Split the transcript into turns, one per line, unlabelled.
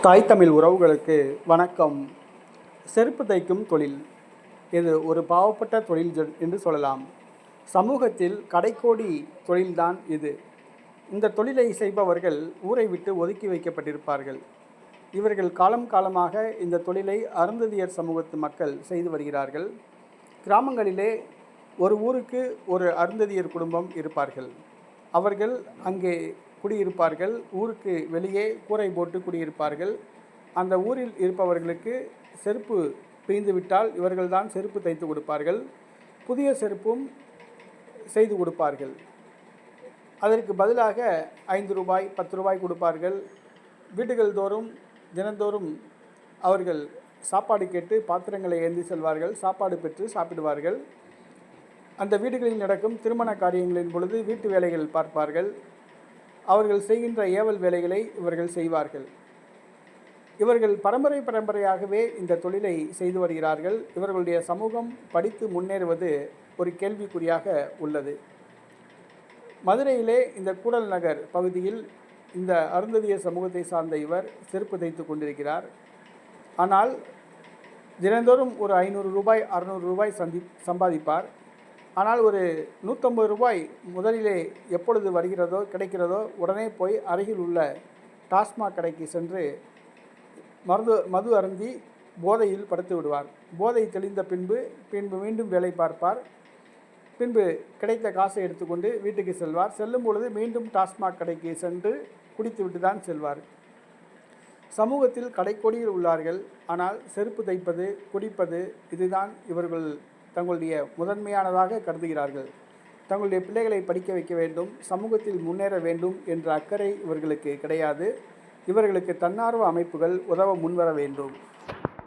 தாய் தமிழ் உறவுகளுக்கு வணக்கம். செருப்பு தைக்கும் தொழில் இது ஒரு பாவப்பட்ட தொழில் என்று சொல்லலாம். சமூகத்தில் கடைக்கோடி தொழில்தான் இது. இந்த தொழிலை செய்பவர்கள் ஊரை விட்டு ஒதுக்கி வைக்கப்பட்டிருப்பார்கள். இவர்கள் காலம் காலமாக இந்த தொழிலை அருந்ததியர் சமூகத்து மக்கள் செய்து வருகிறார்கள். கிராமங்களிலே ஒரு ஊருக்கு ஒரு அருந்ததியர் குடும்பம் இருப்பார்கள். அவர்கள் அங்கே குடியிருப்பார்கள். ஊருக்கு வெளியே கூரை போட்டு குடியிருப்பார்கள். அந்த ஊரில் இருப்பவர்களுக்கு செருப்பு பிய்ந்துவிட்டால் இவர்கள்தான் செருப்பு தைத்து கொடுப்பார்கள். புதிய செருப்பும் செய்து கொடுப்பார்கள். அதற்கு பதிலாக 5 ரூபாய் 10 ரூபாய் கொடுப்பார்கள். வீடுகள் தோறும் தினந்தோறும் அவர்கள் சாப்பாடு கேட்டு பாத்திரங்களை ஏந்தி செல்வார்கள். சாப்பாடு பெற்று சாப்பிடுவார்கள். அந்த வீடுகளில் நடக்கும் திருமண காரியங்களின் பொழுது வீட்டு வேலைகள் பார்ப்பார்கள். அவர்கள் செய்கின்ற ஏவல் வேலைகளை இவர்கள் செய்வார்கள். இவர்கள் பரம்பரையாகவே இந்த தொழிலை செய்து வருகிறார்கள். இவர்களுடைய சமூகம் படித்து முன்னேறுவது ஒரு கேள்விக்குறியாக உள்ளது. மதுரையிலே இந்த கூடல் நகர் பகுதியில் இந்த அருந்ததியர் சமூகத்தை சார்ந்த இவர் செருப்பு தைத்து கொண்டிருக்கிறார். ஆனால் தினந்தோறும் ஒரு 500 ரூபாய் 600 ரூபாய் சம்பாதிப்பார். ஆனால் ஒரு 150 ரூபாய் முதலிலே எப்பொழுது வருகிறதோ கிடைக்கிறதோ உடனே போய் அருகில் உள்ள டாஸ்மாக் கடைக்கு சென்று மது அருந்தி போதையில் படுத்து விடுவார். போதை தெளிந்த பின்பு மீண்டும் வேலை பார்ப்பார். பின்பு கிடைத்த காசை எடுத்துக்கொண்டு வீட்டுக்கு செல்வார். செல்லும் பொழுது மீண்டும் டாஸ்மாக் கடைக்கு சென்று குடித்துவிட்டு தான் செல்வார். சமூகத்தில் கடைக்கோடியில் உள்ளார்கள். ஆனால் செருப்பு தைப்பது குடிப்பது இதுதான் இவர்கள் தங்களுடைய முதன்மையானதாக கருதுகிறார்கள். தங்களுடைய பிள்ளைகளை படிக்க வைக்க வேண்டும், சமூகத்தில் முன்னேற வேண்டும் என்ற அக்கறை இவர்களுக்கு கிடையாது. இவர்களுக்கு தன்னார்வ அமைப்புகள் உதவ முன்வர வேண்டும்.